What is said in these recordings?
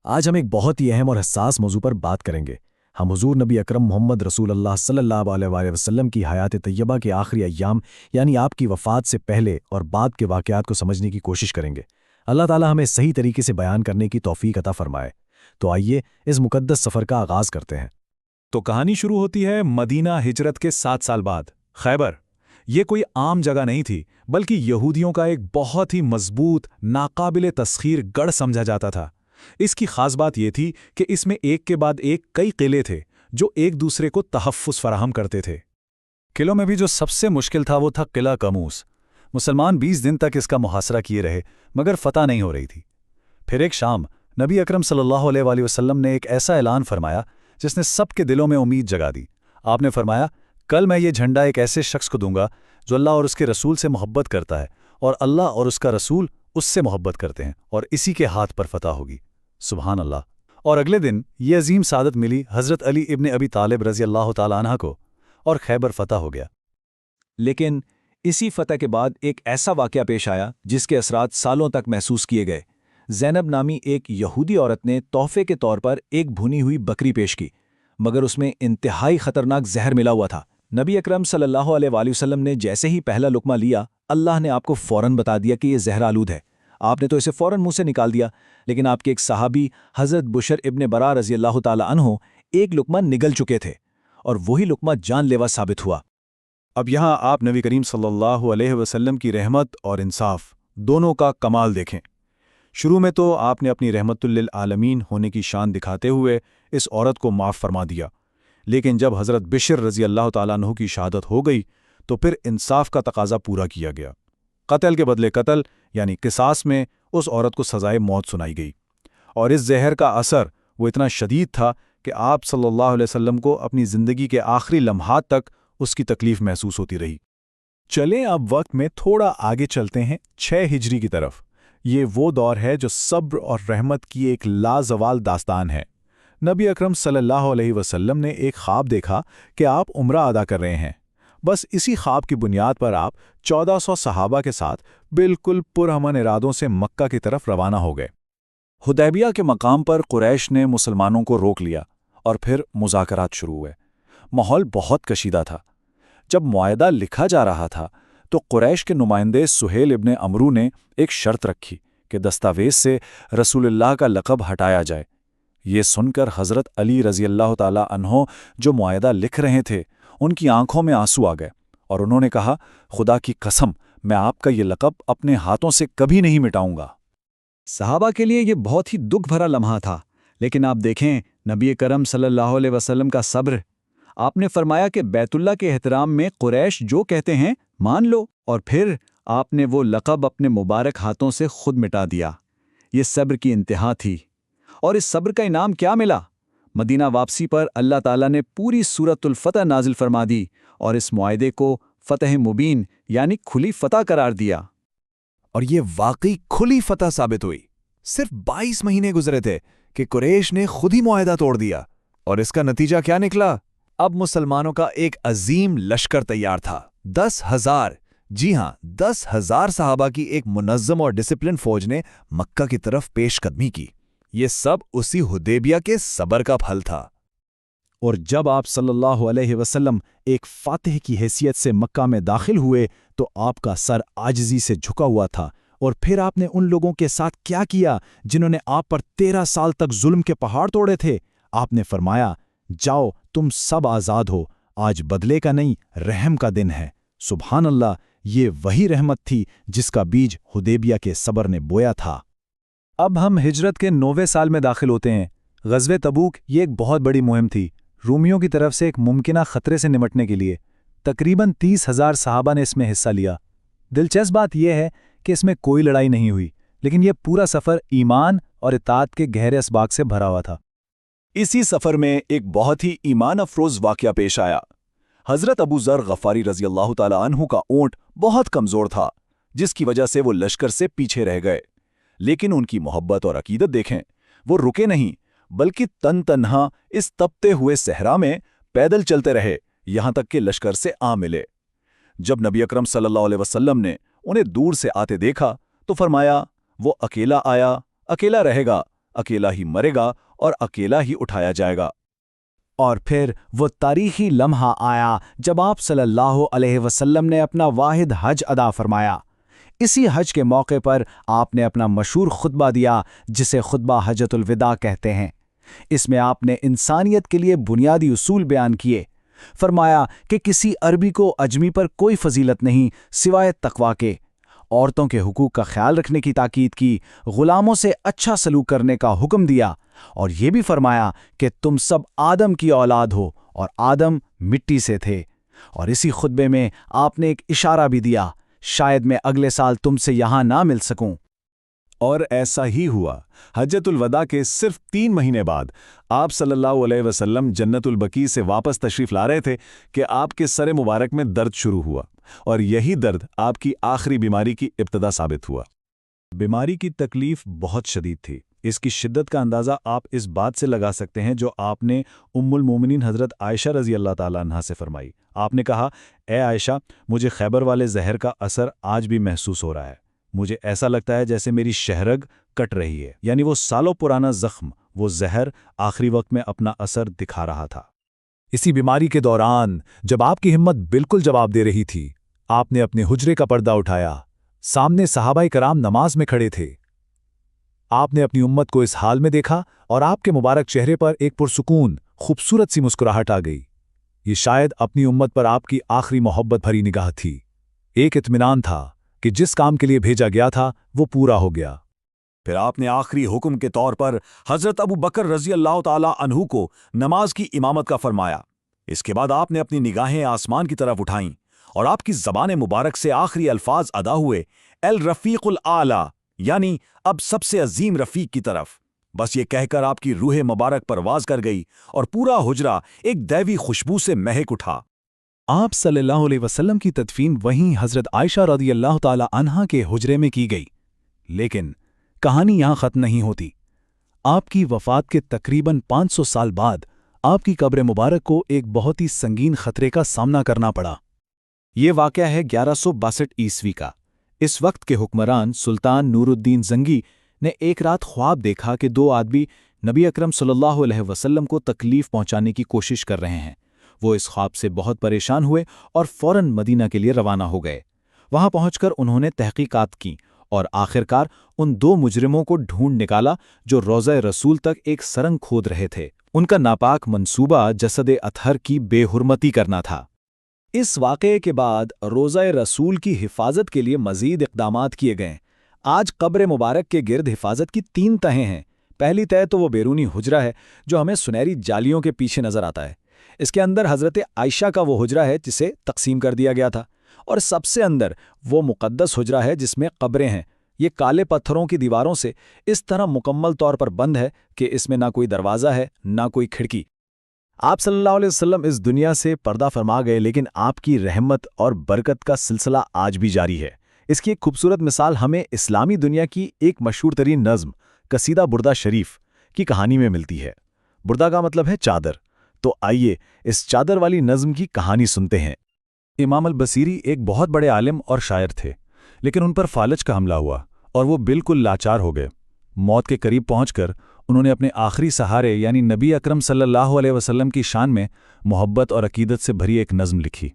آج ہم ایک بہت ہی اہم اور حساس موضوع پر بات کریں گے۔ ہم حضور نبی اکرم محمد رسول اللہ صلی اللہ علیہ وآلہ وسلم کی حیات طیبہ کے آخری ایام یعنی آپ کی وفات سے پہلے اور بعد کے واقعات کو سمجھنے کی کوشش کریں گے۔ اللہ تعالی ہمیں صحیح طریقے سے بیان کرنے کی توفیق عطا فرمائے۔ تو آئیے اس مقدس سفر کا آغاز کرتے ہیں۔ تو کہانی شروع ہوتی ہے مدینہ ہجرت کے 7 سال بعد۔ خیبر یہ کوئی عام جگہ نہیں تھی، بلکہ یہودیوں کا ایک بہت ہی مضبوط، ناقابل تسخیر گڑھ سمجھا جاتا تھا۔ اس کی خاص بات یہ تھی کہ اس میں ایک کے بعد ایک کئی قلعے تھے جو ایک دوسرے کو تحفظ فراہم کرتے تھے۔ قلعوں میں بھی جو سب سے مشکل تھا وہ تھا قلعہ کموس۔ مسلمان 20 دن تک اس کا محاصرہ کیے رہے، مگر فتح نہیں ہو رہی تھی۔ پھر ایک شام نبی اکرم صلی اللہ علیہ وآلہ وسلم نے ایک ایسا اعلان فرمایا جس نے سب کے دلوں میں امید جگا دی۔ آپ نے فرمایا، کل میں یہ جھنڈا ایک ایسے شخص کو دوں گا جو اللہ اور اس کے رسول سے محبت کرتا ہے، اور اللہ اور اس کا رسول اس سے محبت کرتے ہیں، اور اسی کے ہاتھ پر فتح ہوگی۔ سبحان اللہ۔ اور اگلے دن یہ عظیم سعادت ملی حضرت علی ابن ابی طالب رضی اللہ تعالیٰ عنہ کو، اور خیبر فتح ہو گیا۔ لیکن اسی فتح کے بعد ایک ایسا واقعہ پیش آیا جس کے اثرات سالوں تک محسوس کیے گئے۔ زینب نامی ایک یہودی عورت نے تحفے کے طور پر ایک بھنی ہوئی بکری پیش کی، مگر اس میں انتہائی خطرناک زہر ملا ہوا تھا۔ نبی اکرم صلی اللہ علیہ وآلہ وسلم نے جیسے ہی پہلا لقمہ لیا، اللہ نے آپ کو فوراً بتا دیا کہ یہ زہر آلود ہے۔ آپ نے تو اسے فوراً منہ سے نکال دیا، لیکن آپ کے ایک صحابی حضرت بشر ابن برا رضی اللہ تعالیٰ عنہ ایک لقمہ نگل چکے تھے، اور وہی لقمہ جان لیوا ثابت ہوا۔ اب یہاں آپ نبی کریم صلی اللہ علیہ وسلم کی رحمت اور انصاف دونوں کا کمال دیکھیں۔ شروع میں تو آپ نے اپنی رحمت للعالمین ہونے کی شان دکھاتے ہوئے اس عورت کو معاف فرما دیا، لیکن جب حضرت بشر رضی اللہ تعالیٰ عنہ کی شہادت ہو گئی تو پھر انصاف کا تقاضا پورا کیا گیا۔ قتل کے بدلے قتل یعنی قصاص میں اس عورت کو سزائے موت سنائی گئی، اور اس زہر کا اثر وہ اتنا شدید تھا کہ آپ صلی اللہ علیہ وسلم کو اپنی زندگی کے آخری لمحات تک اس کی تکلیف محسوس ہوتی رہی۔ چلیں اب وقت میں تھوڑا آگے چلتے ہیں 6 ہجری کی طرف۔ یہ وہ دور ہے جو صبر اور رحمت کی ایک لازوال داستان ہے۔ نبی اکرم صلی اللہ علیہ وسلم نے ایک خواب دیکھا کہ آپ عمرہ ادا کر رہے ہیں۔ بس اسی خواب کی بنیاد پر آپ 1400 صحابہ کے ساتھ بالکل پرامن ارادوں سے مکہ کی طرف روانہ ہو گئے۔ حدیبیہ کے مقام پر قریش نے مسلمانوں کو روک لیا، اور پھر مذاکرات شروع ہوئے۔ ماحول بہت کشیدہ تھا۔ جب معاہدہ لکھا جا رہا تھا تو قریش کے نمائندے سہیل ابن عمرو نے ایک شرط رکھی کہ دستاویز سے رسول اللہ کا لقب ہٹایا جائے۔ یہ سن کر حضرت علی رضی اللہ تعالیٰ عنہ جو معاہدہ لکھ رہے تھے، ان کی آنکھوں میں آنسو آ گئے، اور انہوں نے کہا، خدا کی قسم میں آپ کا یہ لقب اپنے ہاتھوں سے کبھی نہیں مٹاؤں گا۔ صحابہ کے لیے یہ بہت ہی دکھ بھرا لمحہ تھا، لیکن آپ دیکھیں نبی کرم صلی اللہ علیہ وسلم کا صبر۔ آپ نے فرمایا کہ بیت اللہ کے احترام میں قریش جو کہتے ہیں مان لو، اور پھر آپ نے وہ لقب اپنے مبارک ہاتھوں سے خود مٹا دیا۔ یہ صبر کی انتہا تھی، اور اس صبر کا انعام کیا ملا؟ مدینہ واپسی پر اللہ تعالیٰ نے پوری سورۃ الفتح نازل فرما دی، اور اس معاہدے کو فتح مبین یعنی کھلی فتح قرار دیا۔ اور یہ واقعی کھلی فتح ثابت ہوئی۔ صرف 22 مہینے گزرے تھے کہ قریش نے خود ہی معاہدہ توڑ دیا، اور اس کا نتیجہ کیا نکلا؟ اب مسلمانوں کا ایک عظیم لشکر تیار تھا۔ 10,000، جی ہاں 10,000 صحابہ کی ایک منظم اور ڈسپلن فوج نے مکہ کی طرف پیش قدمی کی۔ یہ سب اسی حدیبیہ کے صبر کا پھل تھا۔ اور جب آپ صلی اللہ علیہ وسلم ایک فاتح کی حیثیت سے مکہ میں داخل ہوئے تو آپ کا سر عاجزی سے جھکا ہوا تھا، اور پھر آپ نے ان لوگوں کے ساتھ کیا کیا جنہوں نے آپ پر 13 سال تک ظلم کے پہاڑ توڑے تھے؟ آپ نے فرمایا، جاؤ تم سب آزاد ہو، آج بدلے کا نہیں رحم کا دن ہے۔ سبحان اللہ، یہ وہی رحمت تھی جس کا بیج حدیبیہ کے صبر نے بویا تھا۔ اب ہم ہجرت کے 9ویں سال میں داخل ہوتے ہیں۔ غزوہ تبوک یہ ایک بہت بڑی مہم تھی، رومیوں کی طرف سے ایک ممکنہ خطرے سے نمٹنے کے لیے۔ تقریباً 30,000 صحابہ نے اس میں حصہ لیا۔ دلچسپ بات یہ ہے کہ اس میں کوئی لڑائی نہیں ہوئی، لیکن یہ پورا سفر ایمان اور اطاعت کے گہرے اسباق سے بھرا ہوا تھا۔ اسی سفر میں ایک بہت ہی ایمان افروز واقعہ پیش آیا۔ حضرت ابو ذر غفاری رضی اللہ تعالیٰ عنہ کا اونٹ بہت کمزور تھا، جس کی وجہ سے وہ لشکر سے پیچھے رہ گئے، لیکن ان کی محبت اور عقیدت دیکھیں، وہ رکے نہیں بلکہ تنہا اس تپتے ہوئے صحرا میں پیدل چلتے رہے یہاں تک کہ لشکر سے آ ملے۔ جب نبی اکرم صلی اللہ علیہ وسلم نے انہیں دور سے آتے دیکھا تو فرمایا، وہ اکیلا آیا اکیلا رہے گا، اکیلا ہی مرے گا اور اکیلا ہی اٹھایا جائے گا۔ اور پھر وہ تاریخی لمحہ آیا جب آپ صلی اللہ علیہ وسلم نے اپنا واحد حج ادا فرمایا۔ اسی حج کے موقع پر آپ نے اپنا مشہور خطبہ دیا جسے خطبہ حجۃ الوداع کہتے ہیں۔ اس میں آپ نے انسانیت کے لیے بنیادی اصول بیان کیے۔ فرمایا کہ کسی عربی کو اجمی پر کوئی فضیلت نہیں سوائے تقویٰ کے، عورتوں کے حقوق کا خیال رکھنے کی تاکید کی، غلاموں سے اچھا سلوک کرنے کا حکم دیا، اور یہ بھی فرمایا کہ تم سب آدم کی اولاد ہو اور آدم مٹی سے تھے۔ اور اسی خطبے میں آپ نے ایک اشارہ بھی دیا، شاید میں اگلے سال تم سے یہاں نہ مل سکوں۔ اور ایسا ہی ہوا۔ حجۃ الوداع کے صرف 3 مہینے بعد آپ صلی اللہ علیہ وسلم جنت البقیع سے واپس تشریف لا رہے تھے کہ آپ کے سر مبارک میں درد شروع ہوا، اور یہی درد آپ کی آخری بیماری کی ابتدا ثابت ہوا۔ بیماری کی تکلیف بہت شدید تھی۔ اس کی شدت کا اندازہ آپ اس بات سے لگا سکتے ہیں جو آپ نے ام المومنین حضرت عائشہ رضی اللہ تعالیٰ عنہا سے فرمائی۔ آپ نے کہا، اے عائشہ، مجھے خیبر والے زہر کا اثر آج بھی محسوس ہو رہا ہے۔ مجھے ایسا لگتا ہے جیسے میری شہرگ کٹ رہی ہے، یعنی وہ سالوں پرانا زخم، وہ زہر آخری وقت میں اپنا اثر دکھا رہا تھا۔ اسی بیماری کے دوران جب آپ کی ہمت بالکل جواب دے رہی تھی، آپ نے اپنے حجرے کا پردہ اٹھایا۔ سامنے صحابہ کرام نماز میں کھڑے تھے۔ آپ نے اپنی امت کو اس حال میں دیکھا اور آپ کے مبارک چہرے پر ایک پرسکون، خوبصورت سی مسکراہٹ آ گئی۔ یہ شاید اپنی امت پر آپ کی آخری محبت بھری نگاہ تھی، ایک اطمینان تھا کہ جس کام کے لیے بھیجا گیا تھا وہ پورا ہو گیا۔ پھر آپ نے آخری حکم کے طور پر حضرت ابو بکر رضی اللہ تعالی عنہ کو نماز کی امامت کا فرمایا۔ اس کے بعد آپ نے اپنی نگاہیں آسمان کی طرف اٹھائیں اور آپ کی زبان مبارک سے آخری الفاظ ادا ہوئے، الرفیق الاعلی، یعنی اب سب سے عظیم رفیق کی طرف۔ بس یہ کہہ کر آپ کی روح مبارک پرواز کر گئی اور پورا حجرہ ایک دیوی خوشبو سے مہک اٹھا۔ آپ صلی اللہ علیہ وسلم کی تدفین وہیں حضرت عائشہ رضی اللہ تعالی عنہا کے حجرے میں کی گئی۔ لیکن کہانی یہاں ختم نہیں ہوتی۔ آپ کی وفات کے تقریباً 500 سال بعد آپ کی قبر مبارک کو ایک بہت ہی سنگین خطرے کا سامنا کرنا پڑا۔ یہ واقعہ ہے 1162 عیسوی کا۔ اس وقت کے حکمران سلطان نور الدین زنگی نے ایک رات خواب دیکھا کہ 2 آدمی نبی اکرم صلی اللہ علیہ وسلم کو تکلیف پہنچانے کی کوشش کر رہے ہیں۔ وہ اس خواب سے بہت پریشان ہوئے اور فوراً مدینہ کے لیے روانہ ہو گئے۔ وہاں پہنچ کر انہوں نے تحقیقات کی اور آخرکار ان 2 مجرموں کو ڈھونڈ نکالا جو روضہ رسول تک ایک سرنگ کھود رہے تھے۔ ان کا ناپاک منصوبہ جسد اطہر کی بے حرمتی کرنا تھا۔ اس واقعے کے بعد روضہ رسول کی حفاظت کے لیے مزید اقدامات کیے گئے۔ آج قبر مبارک کے گرد حفاظت کی 3 تہیں ہیں۔ پہلی تہ تو وہ بیرونی حجرہ ہے جو ہمیں سنہری جالیوں کے پیچھے نظر آتا ہے۔ اس کے اندر حضرت عائشہ کا وہ حجرہ ہے جسے تقسیم کر دیا گیا تھا، اور سب سے اندر وہ مقدس حجرہ ہے جس میں قبریں ہیں۔ یہ کالے پتھروں کی دیواروں سے اس طرح مکمل طور پر بند ہے کہ اس میں نہ کوئی دروازہ ہے نہ کوئی کھڑکی۔ آپ صلی اللہ علیہ وسلم اس دنیا سے پردہ فرما گئے، لیکن آپ کی رحمت اور برکت کا سلسلہ آج بھی جاری ہے۔ اس کی ایک خوبصورت مثال ہمیں اسلامی دنیا کی ایک مشہور ترین نظم قصیدہ بردہ شریف کی کہانی میں ملتی ہے۔ بردہ کا مطلب ہے چادر، تو آئیے اس چادر والی نظم کی کہانی سنتے ہیں۔ امام البصیری ایک بہت بڑے عالم اور شاعر تھے، لیکن ان پر فالج کا حملہ ہوا اور وہ بالکل لاچار ہو گئے۔ موت کے قریب پہنچ کر انہوں نے اپنے آخری سہارے یعنی نبی اکرم صلی اللہ علیہ وسلم کی شان میں محبت اور عقیدت سے بھری ایک نظم لکھی۔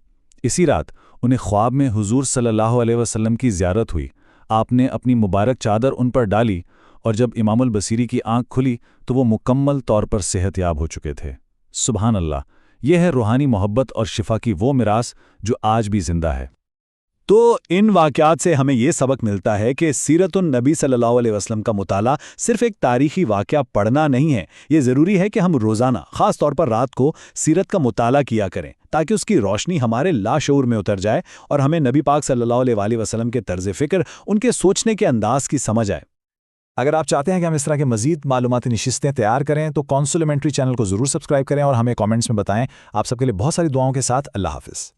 اسی رات انہیں خواب میں حضور صلی اللہ علیہ وسلم کی زیارت ہوئی۔ آپ نے اپنی مبارک چادر ان پر ڈالی اور جب امام البصیری کی آنکھ کھلی تو وہ مکمل طور پر صحت یاب ہو چکے تھے۔ سبحان اللہ، یہ ہے روحانی محبت اور شفا کی وہ میراث جو آج بھی زندہ ہے۔ تو ان واقعات سے ہمیں یہ سبق ملتا ہے کہ سیرت النبی صلی اللہ علیہ وسلم کا مطالعہ صرف ایک تاریخی واقعہ پڑھنا نہیں ہے، یہ ضروری ہے کہ ہم روزانہ خاص طور پر رات کو سیرت کا مطالعہ کیا کریں تاکہ اس کی روشنی ہمارے لاشعور میں اتر جائے اور ہمیں نبی پاک صلی اللہ علیہ وآلہ وسلم کے طرز فکر، ان کے سوچنے کے انداز کی سمجھ آئے۔ اگر آپ چاہتے ہیں کہ ہم اس طرح کے مزید معلوماتی نشستیں تیار کریں تو کونسل ایلیمنٹری چینل کو ضرور سبسکرائب کریں اور ہمیں کامنٹس میں بتائیں۔ آپ سب کے لیے بہت ساری دعاؤں کے ساتھ اللہ حافظ۔